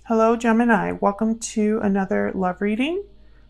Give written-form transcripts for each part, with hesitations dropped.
Hello, Gemini. Welcome to another love reading.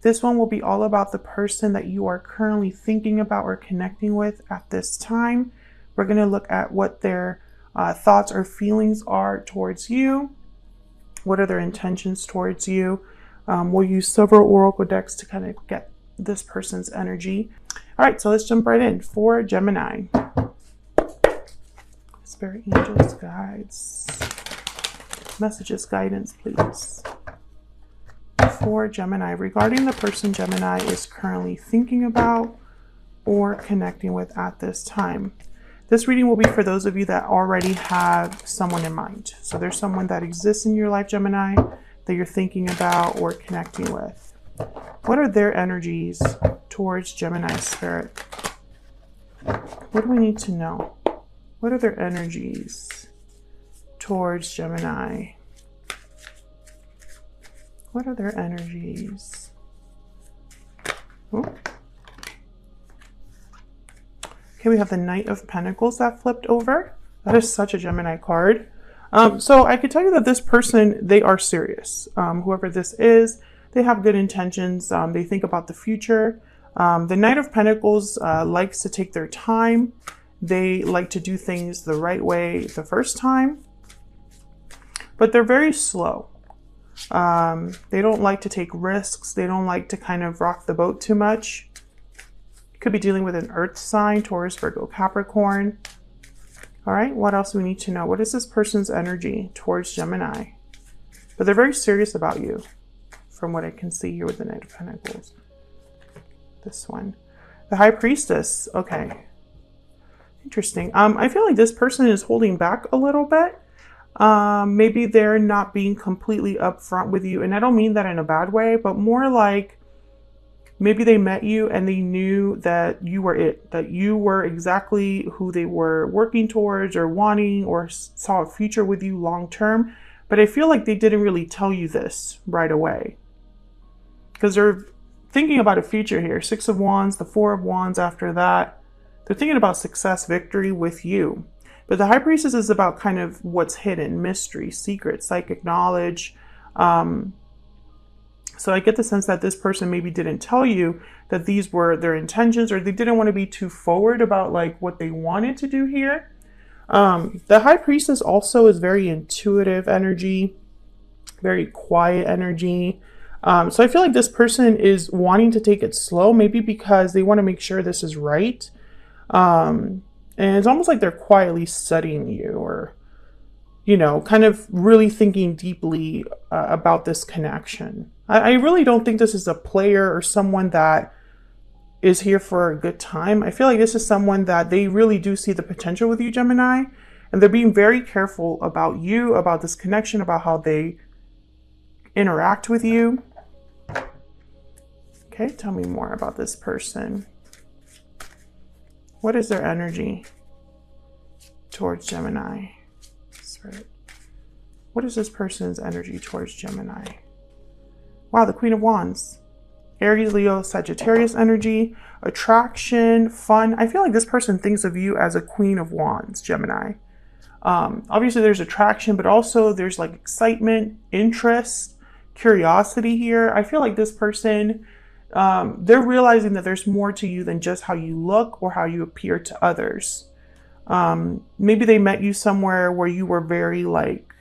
This one will be all about the person that you are currently thinking about or connecting with at this time. We're going to look at what their thoughts or feelings are towards you. What are their intentions towards you? We'll use several oracle decks to kind of get this person's energy. All right, so let's jump right in. For Gemini, Spirit, angels, guides, messages, guidance, please. For Gemini, regarding the person Gemini is currently thinking about or connecting with at this time. This reading will be for those of you that already have someone in mind. So there's someone that exists in your life, Gemini, that you're thinking about or connecting with. What are their energies towards Gemini, Spirit? What do we need to know? What are their energies towards Gemini? What are their energies? Ooh. Okay, we have the Knight of Pentacles that flipped over. That is such a Gemini card. So I could tell you that this person, they are serious. Whoever this is, they have good intentions. They think about the future. The Knight of Pentacles likes to take their time. They like to do things the right way the first time, but they're very slow. They don't like to take risks. They don't like to kind of rock the boat too much. You could be dealing with an earth sign, Taurus, Virgo, Capricorn. All right, what else do we need to know? What is this person's energy towards Gemini? But they're very serious about you, from what I can see here with the Knight of Pentacles. This one. The High Priestess. Okay. Interesting. I feel like this person is holding back a little bit. Maybe they're not being completely upfront with you. And I don't mean that in a bad way, but more like maybe they met you and they knew that you were it, that you were exactly who they were working towards or wanting or saw a future with you long term. But I feel like they didn't really tell you this right away because they're thinking about a future here. Six of Wands, the Four of Wands after that. They're thinking about success, victory with you. But the High Priestess is about kind of what's hidden, mystery, secret, psychic knowledge. So I get the sense that this person maybe didn't tell you that these were their intentions, or they didn't want to be too forward about like what they wanted to do here. The High Priestess also is very intuitive energy, very quiet energy. So I feel like this person is wanting to take it slow, maybe because they want to make sure this is right. And it's almost like they're quietly studying you or, you know, kind of really thinking deeply about this connection. I really don't think this is a player or someone that is here for a good time. I feel like this is someone that they really do see the potential with you, Gemini, and they're being very careful about you, about this connection, about how they interact with you. Okay, tell me more about this person. What is their energy towards Gemini? Spirit. What is this person's energy towards Gemini? Wow, the Queen of Wands. Aries, Leo, Sagittarius energy, attraction, fun. I feel like this person thinks of you as a Queen of Wands, Gemini. Obviously there's attraction, but also there's like excitement, interest, curiosity here. I feel like this person, they're realizing that there's more to you than just how you look or how you appear to others. Maybe they met you somewhere where you were very like,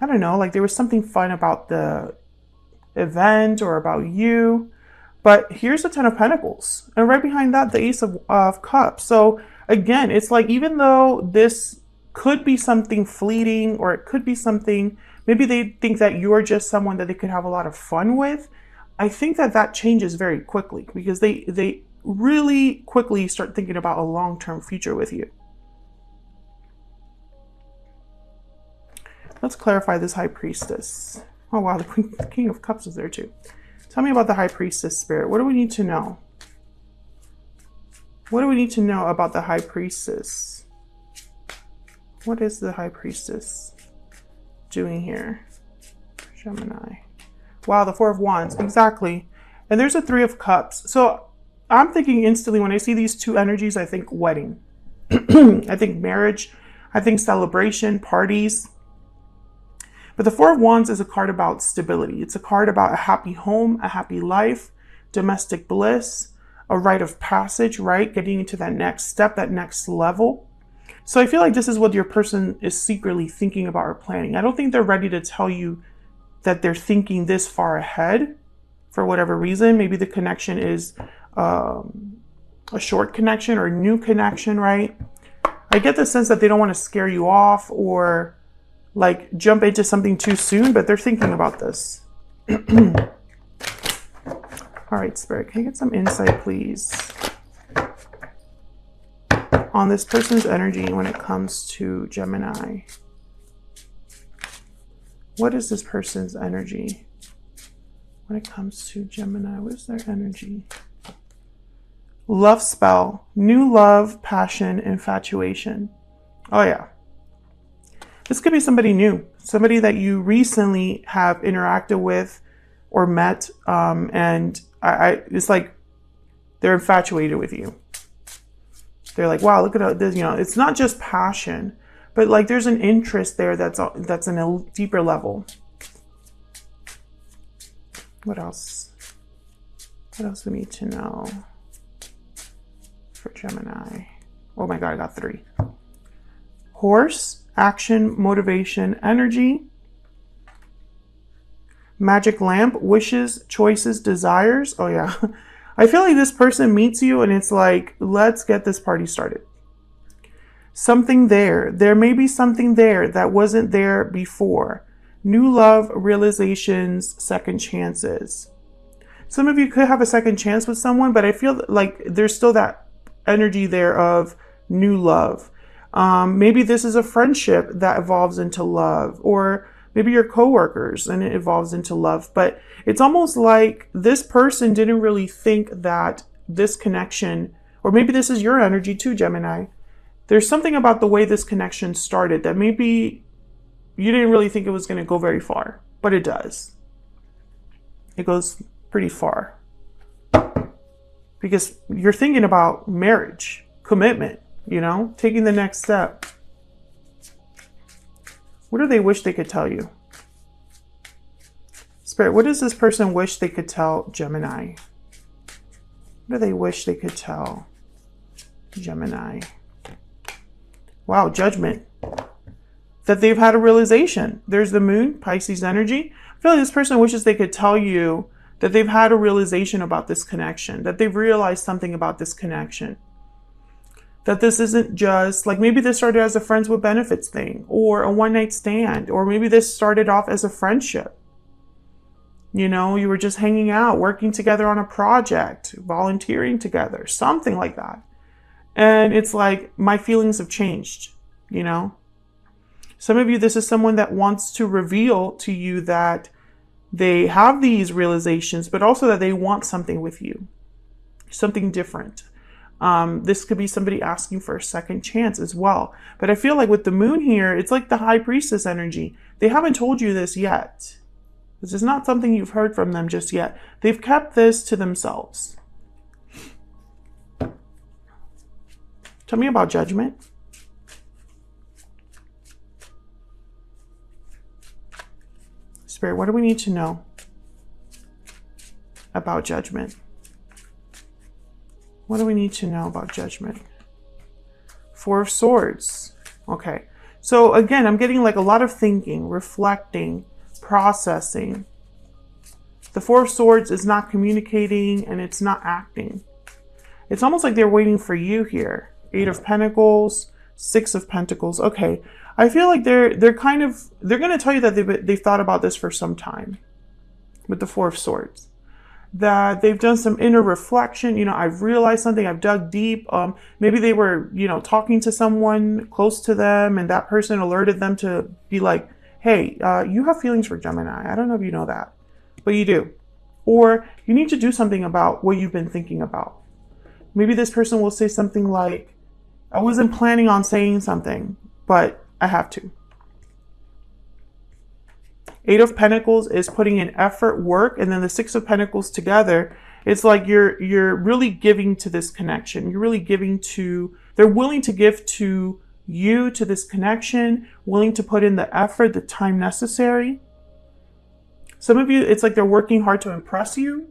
I don't know, like there was something fun about the event or about you. But here's the Ten of Pentacles. And right behind that, the Ace of Cups. So again, it's like even though this could be something fleeting or it could be something, maybe they think that you're just someone that they could have a lot of fun with. I think that that changes very quickly because they really quickly start thinking about a long-term future with you. Let's clarify this High Priestess. Oh wow, the King of Cups is there too. Tell me about the High Priestess, Spirit. What do we need to know? What do we need to know about the High Priestess? What is the High Priestess doing here? Gemini. Wow, the Four of Wands, exactly. And there's a Three of Cups. So I'm thinking instantly when I see these two energies, I think wedding. I think marriage. I think celebration, parties. But the Four of Wands is a card about stability. It's a card about a happy home, a happy life, domestic bliss, a rite of passage, right? Getting into that next step, that next level. So I feel like this is what your person is secretly thinking about or planning. I don't think they're ready to tell you that they're thinking this far ahead for whatever reason. Maybe the connection is a short connection or a new connection, right? I get the sense that they don't want to scare you off or like jump into something too soon, but they're thinking about this. All right, Spirit, can you get some insight, please, on this person's energy when it comes to Gemini? What is this person's energy when it comes to Gemini? What is their energy? Love spell, new love, passion, infatuation. Oh yeah. This could be somebody new, somebody that you recently have interacted with or met, and it's like they're infatuated with you. They're like, wow, look at this, you know, it's not just passion, but like there's an interest there that's in a deeper level. What else? What else we need to know for Gemini? Oh my God, I got 3. Horse, action, motivation, energy. Magic lamp, wishes, choices, desires. Oh yeah. I feel like this person meets you and it's like, let's get this party started. Something there. There may be something there that wasn't there before. New love, realizations, second chances. Some of you could have a second chance with someone, but I feel like there's still that energy there of new love. Maybe this is a friendship that evolves into love, or maybe you're coworkers and it evolves into love. But it's almost like this person didn't really think that this connection, or maybe this is your energy too, Gemini. There's something about the way this connection started that maybe you didn't really think it was going to go very far, but it does. It goes pretty far because you're thinking about marriage, commitment, you know, taking the next step. What do they wish they could tell you? Spirit, what does this person wish they could tell Gemini? What do they wish they could tell Gemini? Wow, judgment. That they've had a realization. There's the moon, Pisces energy. I feel like this person wishes they could tell you that they've had a realization about this connection, that they've realized something about this connection. That this isn't just, like maybe this started as a friends with benefits thing, or a one-night stand, or maybe this started off as a friendship. You know, you were just hanging out, working together on a project, volunteering together, something like that. And it's like, my feelings have changed, you know? Some of you, this is someone that wants to reveal to you that they have these realizations, but also that they want something with you, something different. This could be somebody asking for a second chance as well. But I feel like with the moon here, it's like the high priestess energy. They haven't told you this yet. This is not something you've heard from them just yet. They've kept this to themselves. Tell me about judgment. Spirit, what do we need to know about judgment? What do we need to know about judgment? Four of Swords. Okay. So again, I'm getting like a lot of thinking, reflecting, processing. The Four of Swords is not communicating and it's not acting. It's almost like they're waiting for you here. 8 of Pentacles, 6 of Pentacles. Okay. I feel like they're going to tell you that they've thought about this for some time with the Four of Swords. That they've done some inner reflection. You know, I've realized something, I've dug deep. Maybe they were, you know, talking to someone close to them and that person alerted them to be like, hey, you have feelings for Gemini. I don't know if you know that, but you do. Or you need to do something about what you've been thinking about. Maybe this person will say something like, I wasn't planning on saying something, but I have to. 8 of Pentacles is putting in effort, work, and then the 6 of Pentacles together, it's like you're really giving to this connection. You're really giving to, they're willing to give to you to this connection, willing to put in the effort, the time necessary. Some of you, it's like they're working hard to impress you.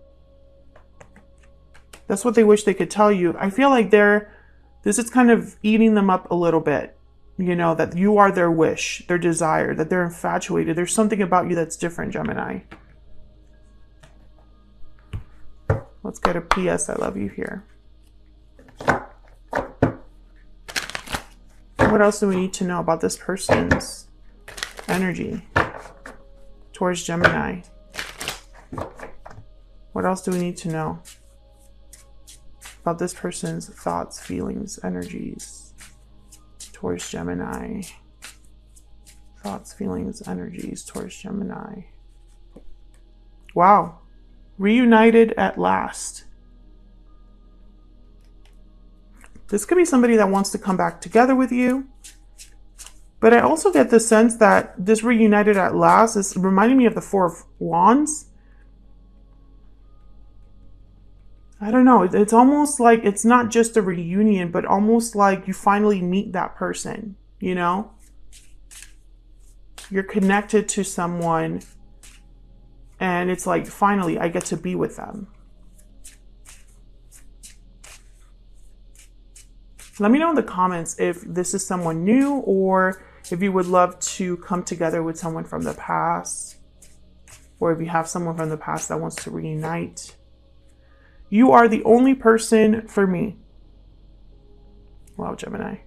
That's what they wish they could tell you. I feel like this is kind of eating them up a little bit. You know, that you are their wish, their desire, that they're infatuated. There's something about you that's different, Gemini. Let's get a PS, I love you here. What else do we need to know about this person's energy towards Gemini? What else do we need to know about this person's thoughts, feelings, energies towards Gemini? Thoughts, feelings, energies towards Gemini. Wow. Reunited at last. This could be somebody that wants to come back together with you. But I also get the sense that this reunited at last is reminding me of the Four of Wands. I don't know. It's almost like it's not just a reunion, but almost like you finally meet that person, you know? You're connected to someone and it's like, finally, I get to be with them. Let me know in the comments if this is someone new or if you would love to come together with someone from the past, or if you have someone from the past that wants to reunite. You are the only person for me. Wow, Gemini.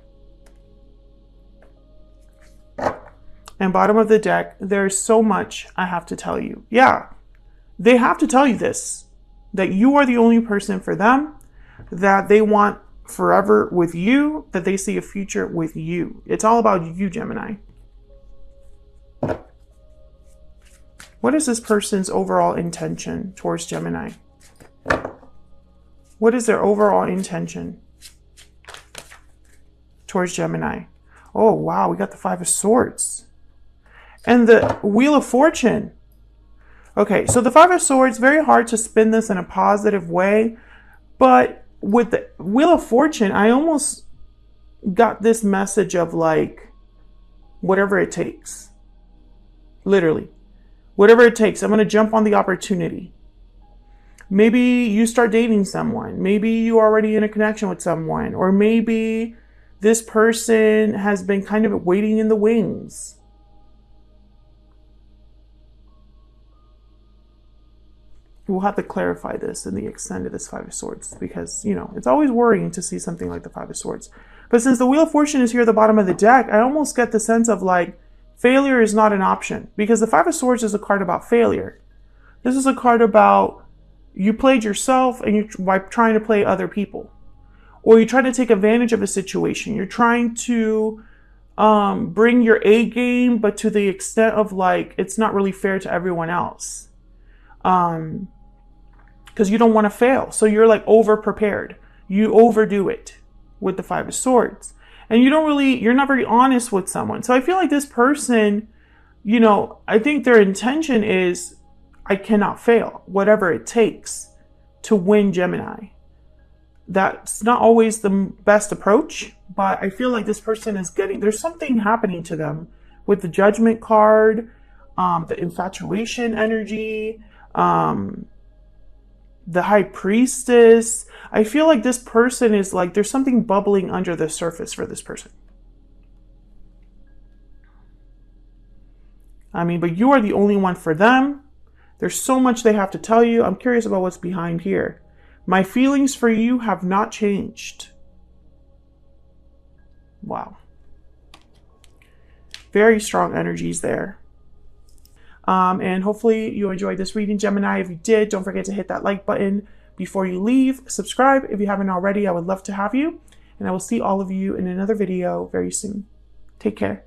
And bottom of the deck, there's so much I have to tell you. Yeah, they have to tell you this, that you are the only person for them, that they want forever with you, that they see a future with you. It's all about you, Gemini. What is this person's overall intention towards Gemini? What is their overall intention towards Gemini? Oh, wow, we got the Five of Swords. And the Wheel of Fortune. Okay, so the Five of Swords, very hard to spin this in a positive way. But with the Wheel of Fortune, I almost got this message of like, whatever it takes. Literally. Whatever it takes, I'm going to jump on the opportunity. Maybe you start dating someone. Maybe you're already in a connection with someone. Or maybe this person has been kind of waiting in the wings. We'll have to clarify this in the extent of this Five of Swords because, you know, it's always worrying to see something like the Five of Swords. But since the Wheel of Fortune is here at the bottom of the deck, I almost get the sense of like failure is not an option because the Five of Swords is a card about failure. This is a card about you played yourself and you're by trying to play other people, or you try to take advantage of a situation. You're trying to bring your A game, but to the extent of like, it's not really fair to everyone else. Because you don't want to fail. So you're like over prepared. You overdo it with the Five of Swords. And you're not very honest with someone. So I feel like this person, you know, I think their intention is, I cannot fail, whatever it takes to win Gemini. That's not always the best approach, but I feel like this person is there's something happening to them with the Judgment card, the infatuation energy, the High Priestess. I feel like this person is like, there's something bubbling under the surface for this person. I mean, but you are the only one for them. There's so much they have to tell you. I'm curious about what's behind here. My feelings for you have not changed. Wow. Very strong energies there. And hopefully you enjoyed this reading, Gemini. If you did, don't forget to hit that like button before you leave. Subscribe if you haven't already. I would love to have you. And I will see all of you in another video very soon. Take care.